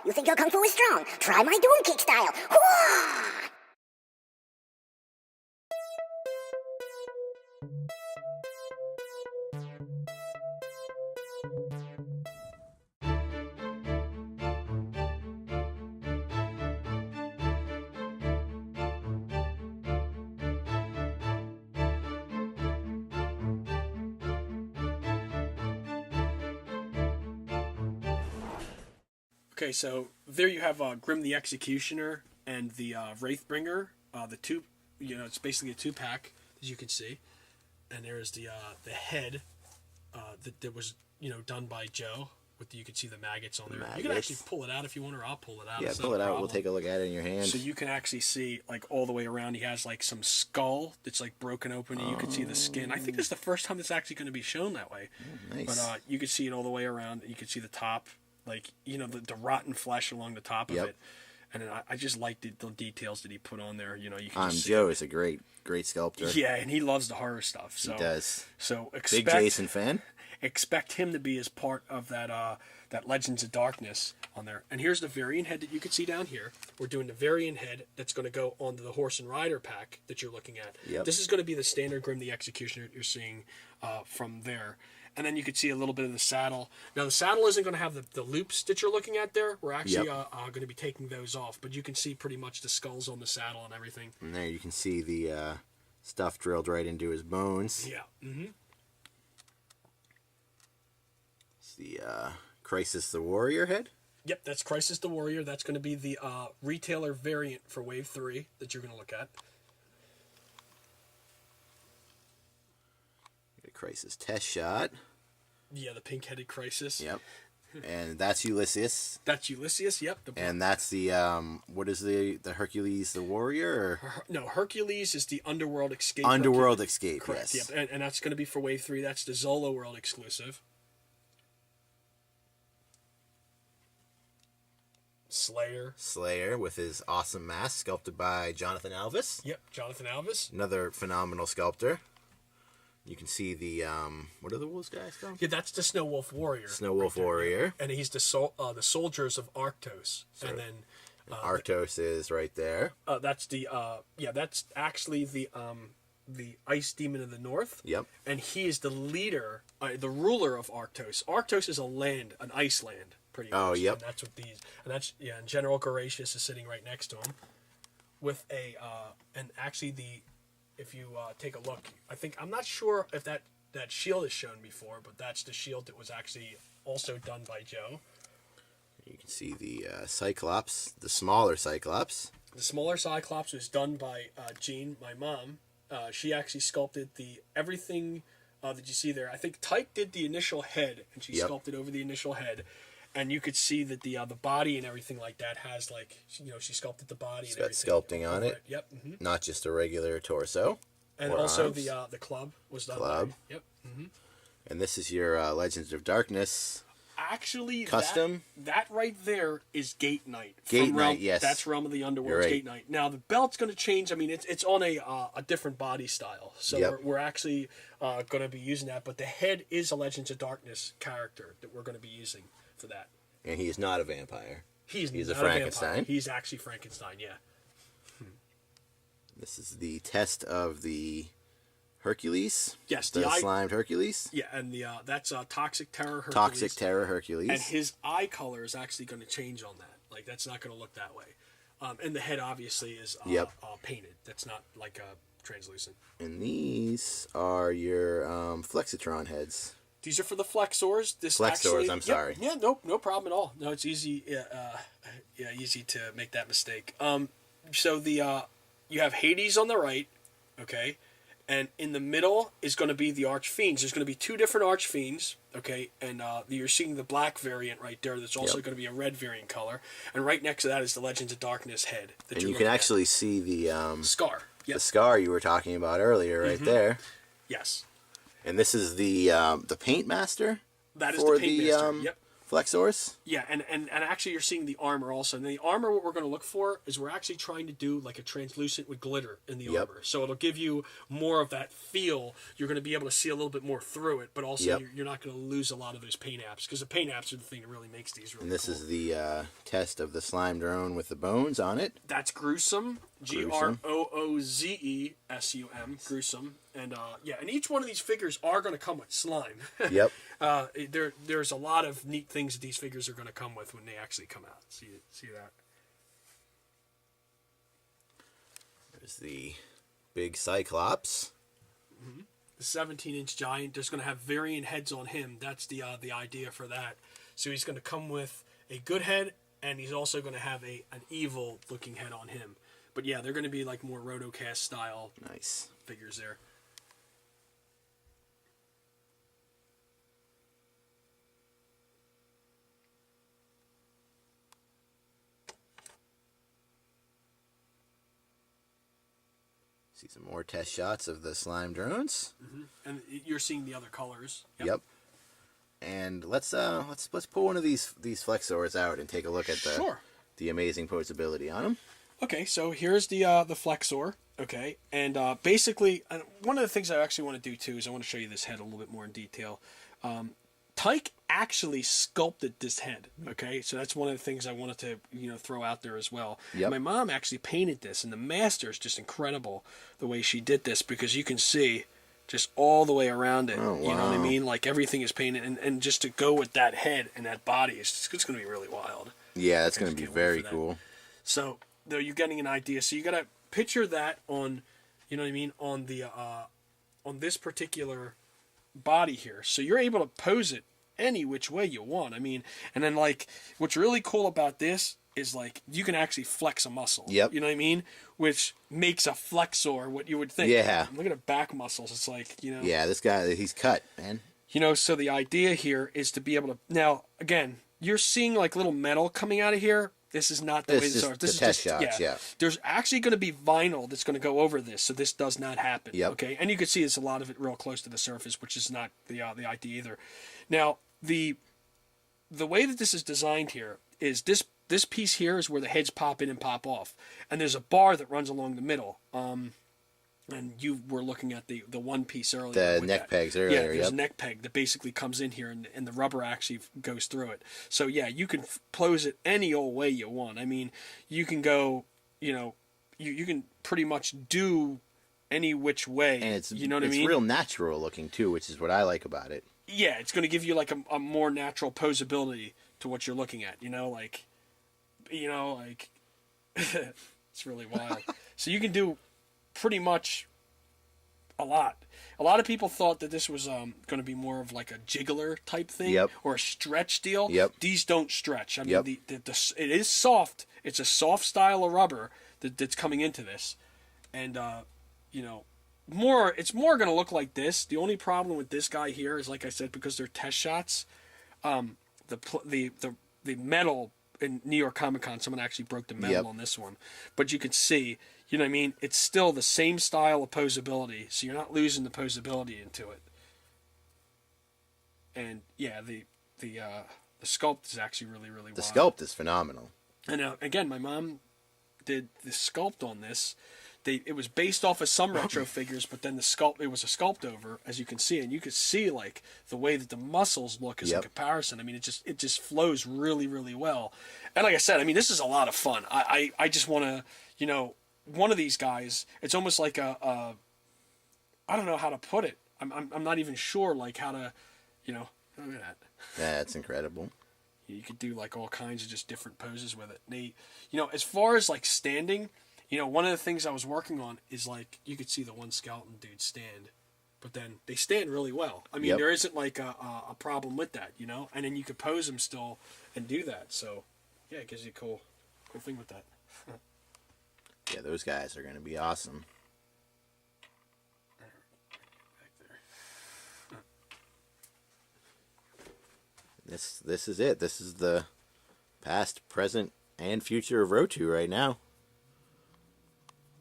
You think your kung fu is strong? Try my doom kick style. Hooah! Okay, so there you have Grim the Executioner and the Wraithbringer. The two, it's basically a 2-pack, as you can see. And there's the head that was, done by Joe. You can see the maggots on there. Maggots. You can actually pull it out if you want, or I'll pull it out. Yeah, It's pull not it a out. problem. We'll take a look at it in your hand. So you can actually see, like, all the way around. He has, like, some skull that's, like, broken open, and you can see the skin. I think this is the first time it's actually going to be shown that way. Nice. But you can see it all the way around. You can see the top, like, the rotten flesh along the top of it. And then I just like the details that he put on there. You can just see Joe is a great sculptor. Yeah, and he loves the horror stuff. So, He does. So Big Jason fan. expect him to be as part of that Legends of Darkness on there. And here's the variant head that you can see down here. We're doing the variant head that's going to go onto the Horse and Rider pack that you're looking at. Yep. This is going to be the standard Grim the Executioner that you're seeing from there. And then you can see a little bit of the saddle. Now, the saddle isn't going to have the loops that you're looking at there. We're actually going to be taking those off. But you can see pretty much the skulls on the saddle and everything. And there you can see the stuff drilled right into his bones. Yeah. Mm-hmm. It's the Crisis the Warrior head. Yep, that's Crisis the Warrior. That's going to be the retailer variant for Wave 3 that you're going to look at. Crisis test shot. Yeah, the pink-headed Crisis. Yep. And that's Ulysses. That's Ulysses, yep. And that's the, what is the Hercules the Warrior? Or? No, Hercules is the Underworld Escape. Underworld Escape, correct, yes. Yep. And that's going to be for Wave 3. That's the Zolo World exclusive. Slayer with his awesome mask, sculpted by Jonathan Alvis. Yep, Jonathan Alvis. Another phenomenal sculptor. You can see the, what are those guys called? Yeah, that's the Snow Wolf Warrior. Snow Wolf Warrior. And he's the soldiers of Arctos. Sorry. And then... Arctos is right there. That's the, that's actually the Ice Demon of the North. Yep. And he is the leader, the ruler of Arctos. Arctos is an ice land, pretty much. Oh, yep. And that's what and General Goratius is sitting right next to him with and actually if you take a look, I'm not sure if that shield is shown before, but that's the shield that was actually also done by Joe. You can see the Cyclops, the smaller Cyclops. The smaller Cyclops was done by Jean, my mom. She actually sculpted everything that you see there. I think Tyke did the initial head, and she sculpted over the initial head. And you could see that the body and everything like that has, like, she sculpted the body and everything. Got sculpting on it. Yep. Mm-hmm. Not just a regular torso. And also arms. The club was done by. Yep. Mm-hmm. And this is your Legends of Darkness. Actually, custom. That right there is Gate Knight. Yes. That's Realm of the Underworld. Right. Gate Knight. Now the belt's going to change. I mean, it's on a different body style, so we're actually going to be using that. But the head is a Legends of Darkness character that we're going to be using for that. And he is not a vampire. He's not a Frankenstein. Vampire. He's actually Frankenstein. Yeah. This is the test of the Hercules. Yes, the slimed Hercules. Yeah, and that's Toxic Terror Hercules. Toxic Terror Hercules. And his eye color is actually going to change on that. Like, that's not going to look that way. And the head obviously is painted. That's not like translucent. And these are your Flexitron heads. These are for the Flexors. Flexors, I'm sorry. Yeah, no problem at all. No, it's easy. Easy to make that mistake. So you have Hades on the right, okay, and in the middle is going to be the Archfiends. There's going to be two different Archfiends, okay, and you're seeing the black variant right there. There's also going to be a red variant color, and right next to that is the Legends of Darkness head. And you can actually see the scar. Yep. The scar you were talking about earlier, right there. Yes. And this is the Paint Master. That is the Paint Master. Yep. flexors. Yeah, and actually you're seeing the armor also. And the armor, what we're going to look for is we're actually trying to do like a translucent with glitter in the armor. So it'll give you more of that feel. You're going to be able to see a little bit more through it, but also you're not going to lose a lot of those paint apps, because the paint apps are the thing that really makes these really And this cool. is the test of the slime drone with the bones on it. That's Gruesome. GROOZESUM. Gruesome. And and each one of these figures are going to come with slime. Yep. There's a lot of neat things that these figures are going to come with when they actually come out. See that? There's the big Cyclops. The 17-inch giant. There's going to have varying heads on him. That's the idea for that. So he's going to come with a good head, and he's also going to have an evil looking head on him. But yeah, they're going to be like more Rotocast style Nice figures there. See some more test shots of the slime drones. And you're seeing the other colors. Yep. And let's pull one of these flexors out and take a look at the amazing posability on them. Okay, so here's the flexor. Okay, and basically, one of the things I actually want to do too is I want to show you this head a little bit more in detail. Tyke actually sculpted this head. Okay, so that's one of the things I wanted to throw out there as well. Yep. My mom actually painted this, and the master is just incredible the way she did this, because you can see just all the way around it. Oh, wow. You know what I mean? Like everything is painted, and just to go with that head and that body, it's going to be really wild. Yeah, it's going to be very cool. So, though, you're getting an idea. So you got to picture that on, you know what I mean, on the on this particular body here. So you're able to pose it any which way you want. I mean, and then like what's really cool about this is like you can actually flex a muscle. Yep. You know what I mean? Which makes a flexor what you would think. Yeah. Look at the back muscles. It's like, Yeah, this guy, he's cut, man. So the idea here is to be able to, now again, you're seeing like little metal coming out of here. This is not the way this is. This is test just shots, yeah. There's actually going to be vinyl that's going to go over this, so this does not happen. Yep. Okay, and you can see it's a lot of it real close to the surface, which is not the idea either. Now the way that this is designed here is this piece here is where the heads pop in and pop off, and there's a bar that runs along the middle. And you were looking at the one piece earlier. The neck pegs earlier. Yeah, there's a neck peg that basically comes in here, and the rubber actually goes through it. So yeah, you can close it any old way you want. I mean, you can go, you can pretty much do any which way. And it's, you know what I mean? It's real natural looking too, which is what I like about it. Yeah, it's going to give you like a more natural posability to what you're looking at. It's really wild. So you can do pretty much a lot. A lot of people thought that this was going to be more of like a jiggler type thing or a stretch deal. Yep. These don't stretch. I mean, it is soft. It's a soft style of rubber that's coming into this, and it's more going to look like this. The only problem with this guy here is, like I said, because they're test shots. The metal in New York Comic Con, someone actually broke the metal on this one, but you can see. You know what I mean? It's still the same style of posability, so you're not losing the posability into it. And yeah, the sculpt is actually really, really wild. The sculpt is phenomenal. And again, my mom did the sculpt on this. It was based off of some retro figures, but then it was a sculpt over, as you can see, and you could see like the way that the muscles look as a comparison. I mean, it just flows really, really well. And like I said, I mean, this is a lot of fun. I just want to, one of these guys, it's almost like I don't know how to put it. I'm not even sure like how to, look at that. That's incredible. You could do like all kinds of just different poses with it. And as far as like standing, one of the things I was working on is like you could see the one skeleton dude stand, but then they stand really well. I mean, there isn't like a problem with that, and then you could pose them still and do that. So yeah, it gives you a cool thing with that. Yeah, those guys are going to be awesome. This is it. This is the past, present, and future of Rotu right now.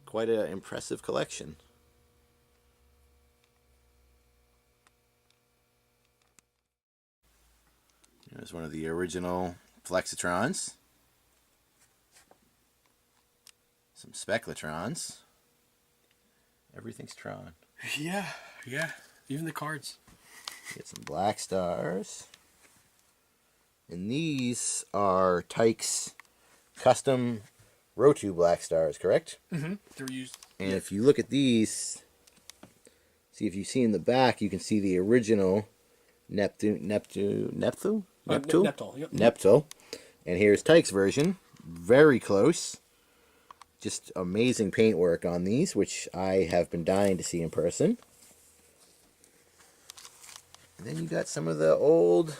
Quite an impressive collection. There's one of the original Flexitrons. Some Speclatrons. Everything's Tron. Yeah, yeah. Even the cards. Get some Black Stars. And these are Tyke's custom Rotu Black Stars, correct? Mm-hmm. They're used. And if you look at these, see if you see in the back, you can see the original Neptune. Yep. Neptune. And here's Tyke's version. Very close. Just amazing paintwork on these, which I have been dying to see in person. And then you got some of the old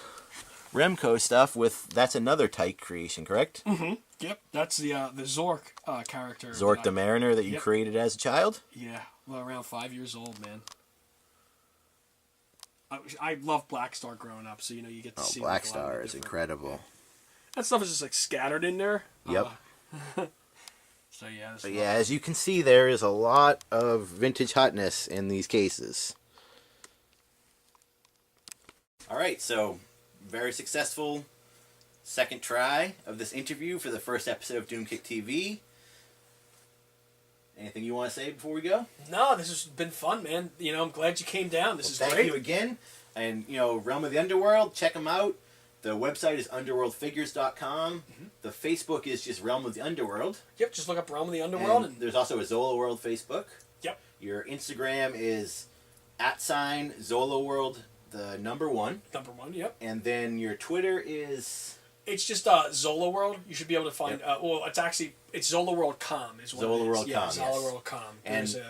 Remco stuff with, that's another Tyke creation, correct? Mm-hmm. Yep, that's the Zork character. Zork the Mariner that you created as a child? Yeah, well, around 5 years old, man. I love Black Star growing up, so you know you get to see. Black Star is incredible. That stuff is just like scattered in there. Yep. So yeah. But yeah, as you can see, there is a lot of vintage hotness in these cases. All right, so very successful second try of this interview for the first episode of Doomkick TV. Anything you want to say before we go? No, this has been fun, man. You know, I'm glad you came down. This is great. Thank you again. And, you know, Realm of the Underworld, check them out. The website is underworldfigures.com. Mm-hmm. The Facebook is just Realm of the Underworld. Yep, just look up Realm of the Underworld. And there's also a Zola World Facebook. Yep. Your Instagram is @ZolaWorld, the number 1. Number 1, yep. And then your Twitter is... It's just Zola World. You should be able to find... Yep. Well, it's actually... It's Zola World Com is what Zola it is. World Yeah, Com, Zola yes. World Com. And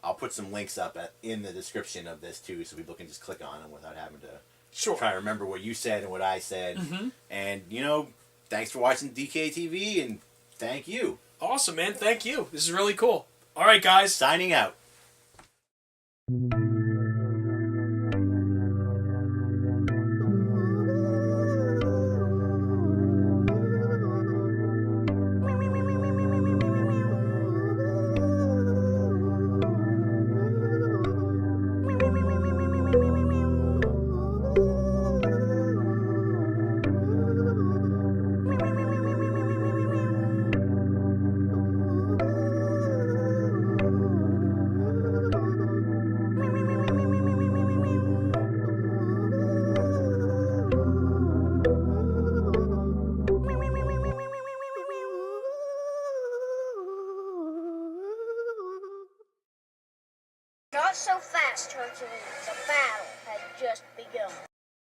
I'll put some links up in the description of this, too, so people can just click on them without having to try to remember what you said and what I said. Mm-hmm. And, you know, thanks for watching DKTV, and thank you. Awesome, man. Thank you. This is really cool. All right, guys. Signing out. Not so fast, Hercules. The battle had just begun.